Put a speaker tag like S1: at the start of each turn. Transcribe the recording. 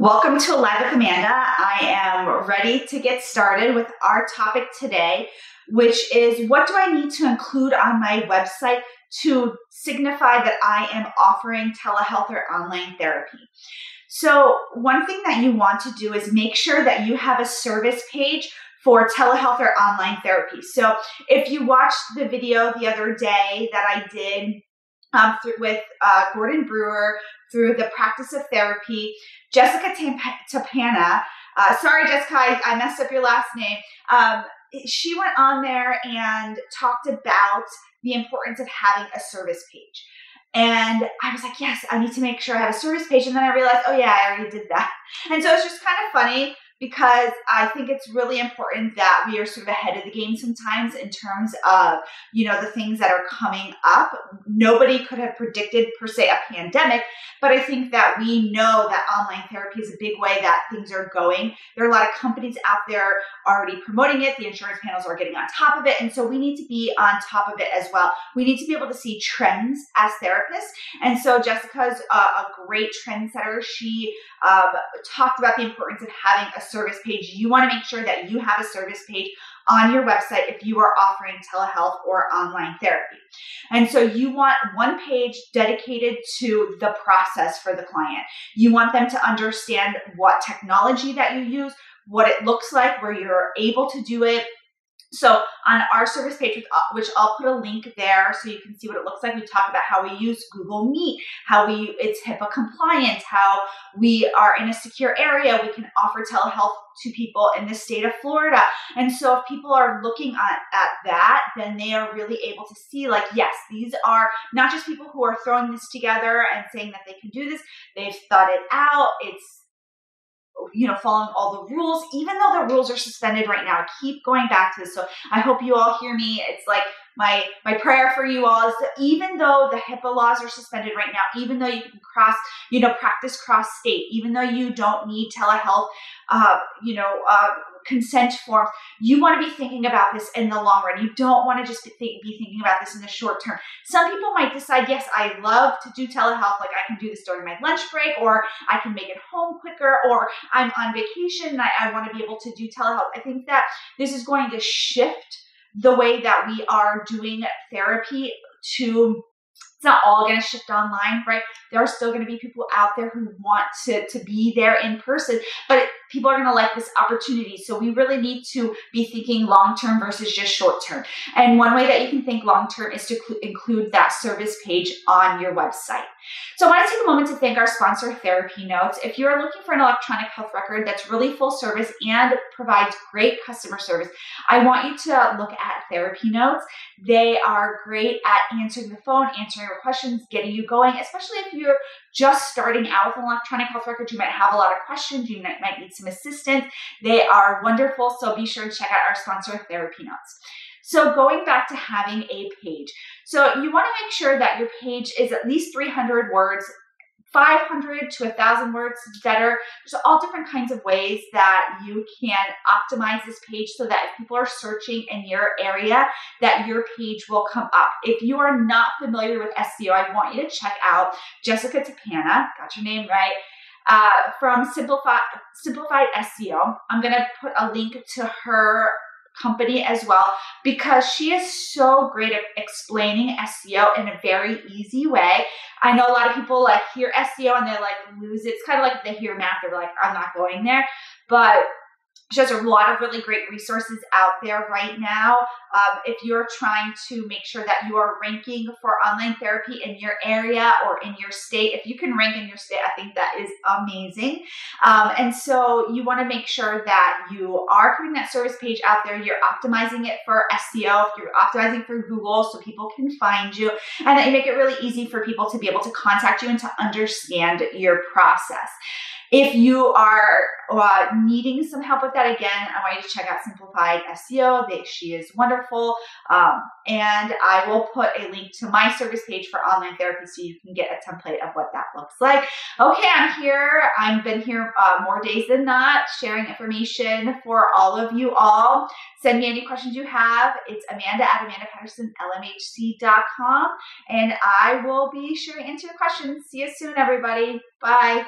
S1: Welcome to Live with Amanda. I am ready to get started with our topic today, which is what do I need to include on my website to signify that I am offering telehealth or online therapy. So one thing that you want to do is make sure that you have a service page for telehealth or online therapy. So if you watched the video the other day that I did with Gordon Brewer through the practice of therapy, Jessica Tapana, sorry Jessica, I messed up your last name. She went on there and talked about the importance of having a service page. And I was like, yes, I need to make sure I have a service page. And then I realized, oh yeah, I already did that. And so it's just kind of funny because I think it's really important that we are sort of ahead of the game sometimes in terms of, the things that are coming up. Nobody could have predicted per se a pandemic, but I think that we know that online therapy is a big way that things are going. There are a lot of companies out there already promoting it. The insurance panels are getting on top of it. And so we need to be on top of it as well. We need to be able to see trends as therapists. And so Jessica's a great trendsetter. She talked about the importance of having a service page. You want to make sure that you have a service page on your website if you are offering telehealth or online therapy. And so you want one page dedicated to the process for the client. You want them to understand what technology that you use, what it looks like, where you're able to do it. So on our service page, which I'll put a link there so you can see what it looks like, we talk about how we use Google Meet, it's HIPAA compliant, how we are in a secure area. We can offer telehealth to people in the state of Florida. And so if people are looking at that, then they are really able to see like, yes, these are not just people who are throwing this together and saying that they can do this. They've thought it out. It's following all the rules, even though the rules are suspended right now. I keep going back to this. So I hope you all hear me. It's like my prayer for you all is that even though the HIPAA laws are suspended right now, even though you can practice cross state, even though you don't need telehealth, consent forms, you want to be thinking about this in the long run. You don't want to just be thinking about this in the short term. Some people might decide, yes, I love to do telehealth. Like I can do this during my lunch break, or I can make it home quicker, or I'm on vacation and I want to be able to do telehealth. I think that this is going to shift the way that we are doing therapy to, it's not all going to shift online, right? There are still going to be people out there who want to be there in person, but people are going to like this opportunity. So we really need to be thinking long-term versus just short-term. And one way that you can think long-term is to include that service page on your website. So I want to take a moment to thank our sponsor, TherapyNotes. If you're looking for an electronic health record that's really full service and provides great customer service, I want you to look at TherapyNotes. They are great at answering the phone, answering your questions, getting you going, especially if you're just starting out with an electronic health record. You might have a lot of questions. You might need some assistance. They are wonderful. So be sure to check out our sponsor, TherapyNotes. So going back to having a page. So you want to make sure that your page is at least 300 words, 500 to 1,000 words is better. There's all different kinds of ways that you can optimize this page so that if people are searching in your area, that your page will come up. If you are not familiar with SEO, I want you to check out Jessica Tapana, got your name right, from Simplified SEO. I'm going to put a link to her company as well, because she is so great at explaining SEO in a very easy way. I know a lot of people like hear SEO and they like lose it. It's kind of like if they hear math, they're like, I'm not going there. But she has a lot of really great resources out there right now. If you're trying to make sure that you are ranking for online therapy in your area or in your state, if you can rank in your state, I think that is amazing. And so you want to make sure that you are putting that service page out there. You're optimizing it for SEO. You're optimizing for Google so people can find you, and that you make it really easy for people to be able to contact you and to understand your process. If you are needing some help with that, again, I want you to check out Simplified SEO. She is wonderful. And I will put a link to my service page for online therapy so you can get a template of what that looks like. Okay, I'm here. I've been here more days than not, sharing information for all of you all. Send me any questions you have. It's Amanda@AmandaPattersonLMHC.com, and I will be sure to answer your questions. See you soon, everybody. Bye.